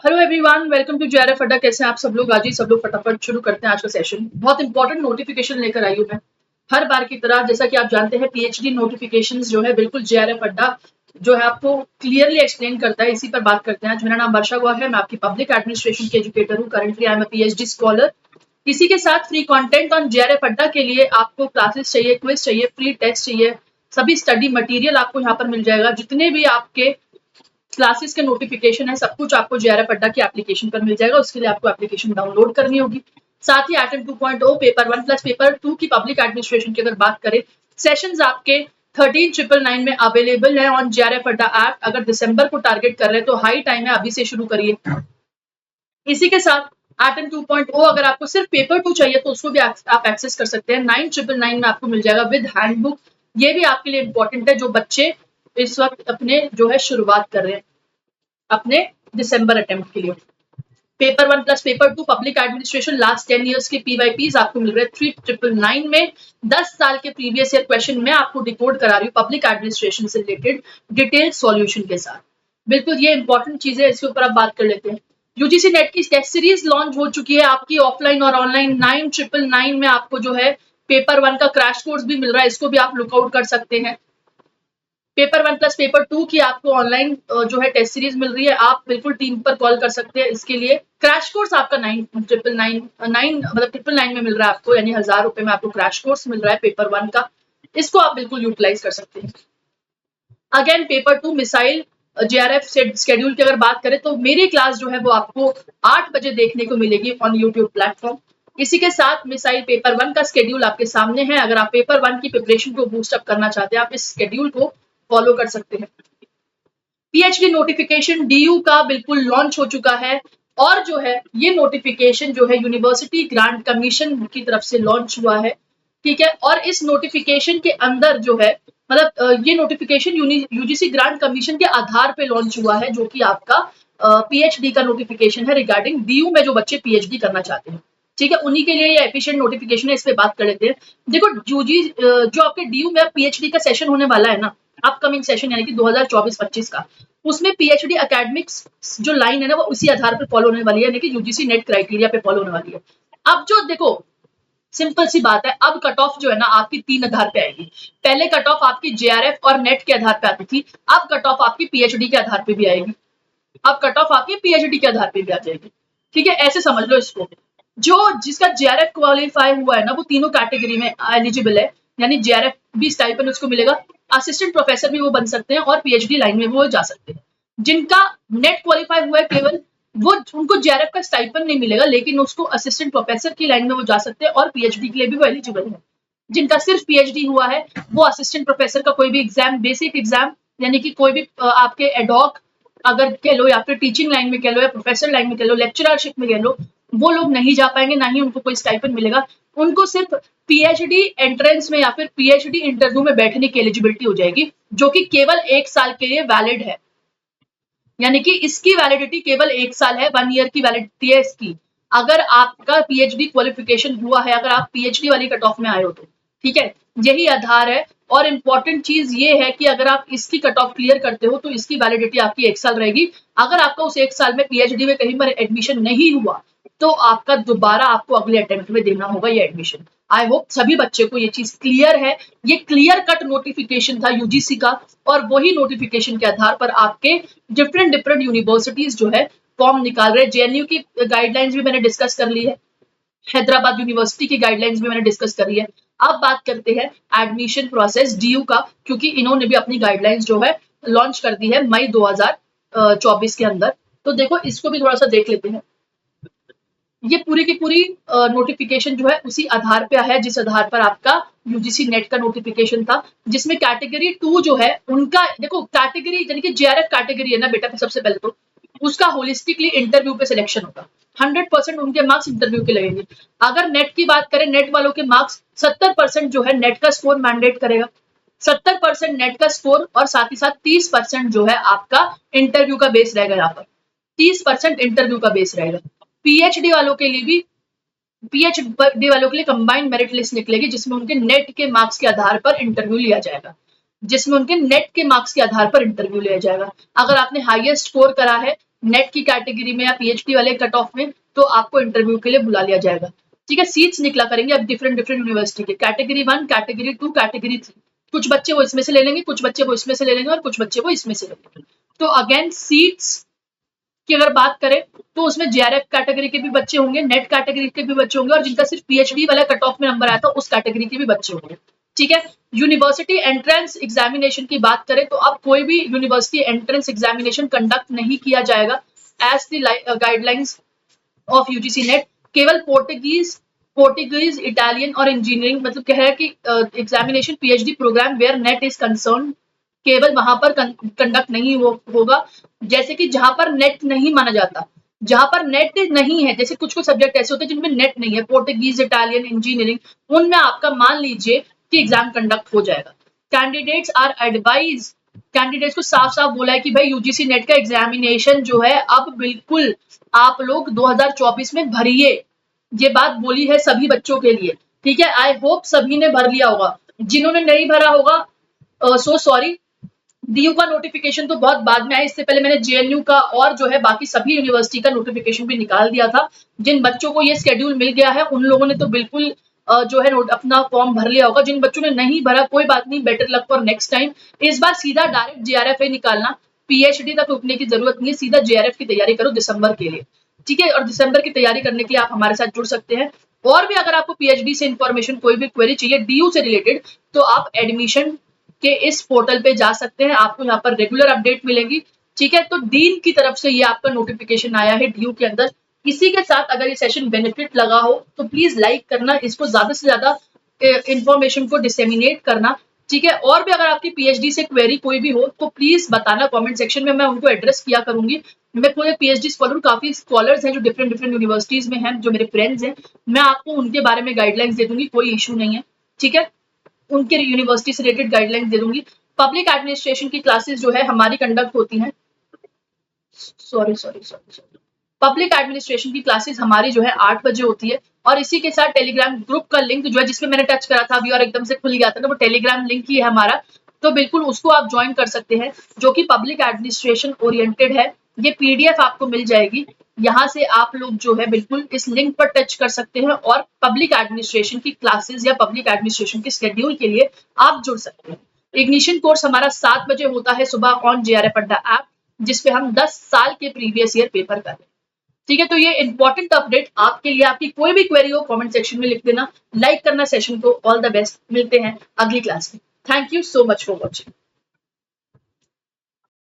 Hello everyone, welcome to JRF Adda. कैसे हैं आप सब लोग? आज ही सब लोग फटाफट शुरू करते हैं आज का सेशन। बहुत इंपॉर्टेंट नोटिफिकेशन लेकर आई हूँ मैं हर बार की तरह। जैसा कि आप जानते हैं, पीएचडी नोटिफिकेशंस जो है बिल्कुल जेआरएफ अड्डा जो है आपको क्लियरली एक्सप्लेन करता है। इसी पर बात करते हैं आज। मेरा नाम वर्षा हुआ है, मैं आपकी पब्लिक एडमिनिस्ट्रेशन की एजुकेटर हूँ। Currently I am a PhD scholar. इसी के साथ फ्री कंटेंट ऑन जेआरएफ अड्डा के लिए आपको क्लासेस चाहिए, क्विज चाहिए, फ्री टेस्ट चाहिए, सभी स्टडी मटेरियल आपको यहाँ पर मिल जाएगा। जितने भी आपके क्लासेस के नोटिफिकेशन है, सब कुछ आपको जेआरएफ अड्डा की एप्लीकेशन पर मिल जाएगा। उसके लिए आपको एप्लीकेशन डाउनलोड करनी होगी। साथ ही एटम 2.0 पेपर 1 प्लस पेपर 2 की पब्लिक एडमिनिस्ट्रेशन की अगर बात करें, सेशंस आपके 13,999 में अवेलेबल है ऑन जेआरएफ अड्डा ऐप। अगर दिसंबर को टारगेट कर रहे हैं तो हाई टाइम है, अभी से शुरू करिए। इसी के साथ एटम 2.0 अगर आपको सिर्फ पेपर 2 चाहिए तो उसको भी आप एक्सेस कर सकते हैं। 9,999 में आपको मिल जाएगा विद हैंडबुक। ये भी आपके लिए इंपॉर्टेंट है जो बच्चे इस वक्त अपने जो है शुरुआत कर रहे हैं अपने दिसंबर अटेम्प्ट के लिए। Paper 1 plus paper 2 public administration last 10 years के पीवाईपीज आपको मिल रहे हैं 3,999 में। 10 साल के प्रीवियस ईयर क्वेश्चन मैं आपको डिकोड करा रही हूँ पब्लिक एडमिनिस्ट्रेशन से रिलेटेड डिटेल सॉल्यूशन के साथ। बिल्कुल ये इंपॉर्टेंट चीज है, इसके ऊपर आप बात कर लेते हैं। यूजीसी नेट की टेस्ट सीरीज लॉन्च हो चुकी है आपकी ऑफलाइन और ऑनलाइन। 9,999 में आपको जो है पेपर 1 का क्रैश कोर्स भी मिल रहा है, इसको भी आप लुकआउट कर सकते हैं। पेपर 1 प्लस पेपर 2 की आपको ऑनलाइन जो है टेस्ट सीरीज मिल रही है। आप बिल्कुल टीम पर कॉल कर सकते हैं इसके लिए। क्रैश कोर्स आपका 9,999 में मिल रहा है आपको, यानी 1000 रुपए में आपको क्रैश कोर्स मिल रहा है पेपर 1 का। इसको आप बिल्कुल यूटिलाइज कर सकते हैं। Again paper 2 missile JRF schedule की अगर बात करें तो मेरी क्लास जो है वो आपको 8 बजे देखने को मिलेगी ऑन यूट्यूब प्लेटफॉर्म। इसी के साथ मिसाइल पेपर 1 का शेड्यूल आपके सामने है। अगर आप पेपर 1 की प्रिपरेशन को बूस्ट अप करना चाहते हैं, आप इस शेड्यूल को फॉलो कर सकते हैं। पीएचडी नोटिफिकेशन डीयू का बिल्कुल लॉन्च हो चुका है और जो है ये नोटिफिकेशन जो है यूनिवर्सिटी ग्रांट कमीशन की तरफ से लॉन्च हुआ है, ठीक है। और इस नोटिफिकेशन के अंदर जो है मतलब ये नोटिफिकेशन यूजीसी ग्रांट कमीशन के आधार पे लॉन्च हुआ है, जो कि आपका पीएचडी का नोटिफिकेशन है रिगार्डिंग डीयू में जो बच्चे पीएचडी करना चाहते हैं, ठीक है। उन्हीं के लिए ये एफिशिएंट नोटिफिकेशन है, इस पे बात कर लेते हैं। देखो यूजी जो आपके डीयू में पीएचडी का सेशन होने वाला है ना, अपकमिंग सेशन यानी कि 2024-25 का, उसमें पीएचडी एकेडमिक्स जो लाइन है ना वो उसी आधार पर फॉलो होने वाली है, यानी कि यूजीसी नेट क्राइटेरिया पे फॉलो होने वाली है। अब जो देखो सिंपल सी बात है, अब कट ऑफ जो है ना आपकी 3 आधार पे आएगी। पहले कट ऑफ आपकी जेआरएफ और नेट के आधार पे आती थी, अब कट ऑफ आपकी पीएचडी के आधार पे भी आएगी। अब कट ऑफ आपकी पीएचडी के आधार पे भी आ जाएगी, ठीक है। ऐसे समझ लो इसको। जो जिसका जेआरएफ क्वालिफाई हुआ है ना वो तीनों कैटेगरी में एलिजिबल है, यानी जेआरएफ भी स्टाइपेंड उसको मिलेगा, असिस्टेंट प्रोफेसर भी वो बन सकते हैं और पीएचडी लाइन में वो जा सकते हैं। जिनका नेट क्वालिफाई हुआ है केवल वो, उनको जेआरएफ का स्टाइपेंड नहीं मिलेगा, लेकिन उसको असिस्टेंट प्रोफेसर की लाइन में वो जा सकते हैं और पीएचडी के लिए भी वो एलिजिबल है। जिनका सिर्फ पीएचडी हुआ है वो असिस्टेंट प्रोफेसर का कोई भी एग्जाम, बेसिक एग्जाम यानी कि कोई भी आपके एडॉक अगर कह लो या फिर टीचिंग लाइन में कह लो या प्रोफेसर लाइन में कह लो, लेक्चररशिप में कह लो, वो लोग नहीं जा पाएंगे, ना ही उनको कोई स्टाइपेंड मिलेगा। उनको सिर्फ पीएचडी एंट्रेंस में या फिर पीएचडी इंटरव्यू में बैठने की एलिजिबिलिटी हो जाएगी, जो कि केवल 1 साल के लिए वैलिड है, यानी कि इसकी वैलिडिटी केवल 1 साल है, 1 ईयर की वैलिडिटी है इसकी। अगर आपका पीएचडी क्वालिफिकेशन हुआ है, अगर आप पीएचडी वाली कट ऑफ में आए हो तो, ठीक है, यही आधार है। और इम्पोर्टेंट चीज ये है कि अगर आप इसकी कट ऑफ क्लियर करते हो तो इसकी वैलिडिटी आपकी 1 साल रहेगी। अगर आपका उस 1 साल में पीएचडी में कहीं पर एडमिशन नहीं हुआ तो आपका दोबारा आपको अगले अटेम्प्ट में देना होगा ये एडमिशन। आई होप सभी बच्चे को ये चीज क्लियर है। ये क्लियर कट नोटिफिकेशन था यूजीसी का और वही नोटिफिकेशन के आधार पर आपके डिफरेंट यूनिवर्सिटीज जो है फॉर्म निकाल रहे हैं। जेएनयू की गाइडलाइंस भी मैंने डिस्कस कर ली है, हैदराबाद यूनिवर्सिटी की गाइडलाइंस भी मैंने डिस्कस करी है। अब बात करते हैं एडमिशन प्रोसेस डीयू का, क्योंकि इन्होंने भी अपनी गाइडलाइंस जो है लॉन्च कर दी है मई 2024 के अंदर। तो देखो इसको भी थोड़ा सा देख लेते हैं। ये पूरी की पूरी नोटिफिकेशन जो है उसी आधार पे है जिस आधार पर आपका यूजीसी नेट का नोटिफिकेशन था, जिसमें कैटेगरी 2 जो है उनका, देखो कैटेगरी यानी कि जेआरएफ कैटेगरी है ना बेटा, सबसे पहले तो उसका होलिस्टिकली इंटरव्यू पे सिलेक्शन होगा। 100% उनके मार्क्स इंटरव्यू के लगेंगे। अगर नेट की बात करें, नेट वालों के मार्क्स 70% जो है नेट का स्कोर मैंडेट करेगा, 70% नेट का स्कोर और साथ ही साथ 30% जो है आपका इंटरव्यू का बेस रहेगा। यहाँ पर 30% इंटरव्यू का बेस रहेगा। पीएचडी वालों के लिए भी, पीएचडी वालों के लिए कंबाइंड मेरिट लिस्ट निकलेगी, जिसमें उनके नेट के मार्क्स के आधार पर इंटरव्यू लिया जाएगा, जिसमें उनके नेट के मार्क्स के आधार पर इंटरव्यू लिया जाएगा। अगर आपने हाईएस्ट स्कोर करा है नेट की कैटेगरी में या पीएचडी वाले कट ऑफ में, तो आपको इंटरव्यू के लिए बुला लिया जाएगा। ठीक है, सीट्स निकला करेंगे अब डिफरेंट डिफरेंट यूनिवर्सिटी के, कैटेगरी 1, कैटेगरी 2, कैटेगरी 3। कुछ बच्चे वो इसमें से ले लेंगे, कुछ बच्चे वो इसमें से ले लेंगे और कुछ बच्चे वो इसमें से ले लेंगे। तो अगेन सीट्स की अगर बात करें तो उसमें जेआरएफ कैटेगरी के भी बच्चे होंगे, नेट कैटेगरी के भी बच्चे होंगे और जिनका सिर्फ पीएचडी वाला कट ऑफ में नंबर आया था उस कैटेगरी के भी बच्चे होंगे। ठीक है, यूनिवर्सिटी एंट्रेंस एग्जामिनेशन की बात करें तो अब कोई भी यूनिवर्सिटी एंट्रेंस एग्जामिनेशन कंडक्ट नहीं किया जाएगा as the guidelines of UGC NET. केवल पोर्टुगीज, इटालियन और इंजीनियरिंग, मतलब कह रहा है कि examination PhD programme where NET is concern, केवल वहां पर कंडक्ट नहीं होगा। जैसे कि जहां पर नेट नहीं माना जाता, जहां पर नेट नहीं है, जैसे कुछ कुछ सब्जेक्ट ऐसे होते हैं जिनमें नेट नहीं है, पोर्टुगीज, इटालियन, इंजीनियरिंग, उनमें आपका मान लीजिए कि एग्जाम कंडक्ट हो जाएगा। कैंडिडेट्स आर एडवाइज, कैंडिडेट्स को साफ साफ बोला है कि भाई यूजीसी नेट का एग्जामिनेशन जो है अब बिल्कुल आप लोग 2024 में भरिए। ये बात बोली है सभी बच्चों के लिए। ठीक है, आई होप सभी ने भर लिया होगा। जिन्होंने नहीं भरा होगा सो सॉरी, डीयू का नोटिफिकेशन तो बहुत बाद में आया, इससे पहले मैंने जेएनयू का और जो है बाकी सभी यूनिवर्सिटी का नोटिफिकेशन भी निकाल दिया था। जिन बच्चों को ये शेड्यूल मिल गया है उन लोगों ने तो बिल्कुल जो है अपना फॉर्म भर लिया होगा। जिन बच्चों ने नहीं भरा कोई बात नहीं, better luck for next time. इस बार सीधा डायरेक्ट जेआरएफ निकालना, पीएचडी तक रुकने की जरूरत नहीं है, सीधा जेआरएफ की तैयारी करो दिसंबर के लिए। ठीक है, और दिसंबर की तैयारी करने के लिए आप हमारे साथ जुड़ सकते हैं। और भी अगर आपको पीएचडी से इंफॉर्मेशन कोई भी क्वेरी चाहिए डीयू से रिलेटेड, तो आप एडमिशन के इस पोर्टल पे जा सकते हैं, आपको यहाँ पर रेगुलर अपडेट मिलेगी। ठीक है, तो डीन की तरफ से ये आपका नोटिफिकेशन आया है डीयू के अंदर। इसी के साथ अगर ये सेशन बेनिफिट लगा हो तो प्लीज लाइक करना, इसको ज्यादा से ज्यादा इंफॉर्मेशन को डिसेमिनेट करना। ठीक है, और भी अगर आपकी पीएचडी से क्वेरी कोई भी हो तो प्लीज बताना कमेंट सेक्शन में, मैं उनको एड्रेस किया करूंगी। मैं पूरे पीएचडी स्कॉलर, काफी स्कॉलर्स हैं जो डिफरेंट डिफरेंट यूनिवर्सिटीज में हैं, जो मेरे फ्रेंड्स हैं, मैं आपको उनके बारे में गाइडलाइंस दे दूंगी, कोई इशू नहीं है। ठीक है, उनके यूनिवर्सिटी से रिलेटेड गाइडलाइंस दे दूंगी। पब्लिक एडमिनिस्ट्रेशन की क्लासेस जो है हमारी कंडक्ट होती हैं, सॉरी पब्लिक एडमिनिस्ट्रेशन की क्लासेस हमारी जो है 8 बजे होती है। और इसी के साथ टेलीग्राम ग्रुप का लिंक जो है, जिसमें मैंने टच करा था अभी और एकदम से खुल गया था ना, वो टेलीग्राम लिंक ही है हमारा, तो बिल्कुल उसको आप ज्वाइन कर सकते हैं, जो कि पब्लिक एडमिनिस्ट्रेशन ओरिएंटेड है। ये पीडीएफ आपको मिल जाएगी, यहाँ से आप लोग जो है बिल्कुल इस लिंक पर टच कर सकते हैं और पब्लिक एडमिनिस्ट्रेशन की क्लासेस या पब्लिक एडमिनिस्ट्रेशन के शेड्यूल के लिए आप जुड़ सकते हैं। इग्निशन कोर्स हमारा 7 बजे होता है सुबह ऑन जेआरएफ अड्डा ऐप, जिसपे हम 10 साल के प्रीवियस ईयर पेपर कर रहे हैं। ठीक है, तो ये इंपॉर्टेंट अपडेट आपके लिए, आपकी कोई भी क्वेरी हो कमेंट सेक्शन में लिख देना, लाइक करना सेशन को। ऑल द बेस्ट, मिलते हैं अगली क्लास में। Thank you so much for watching.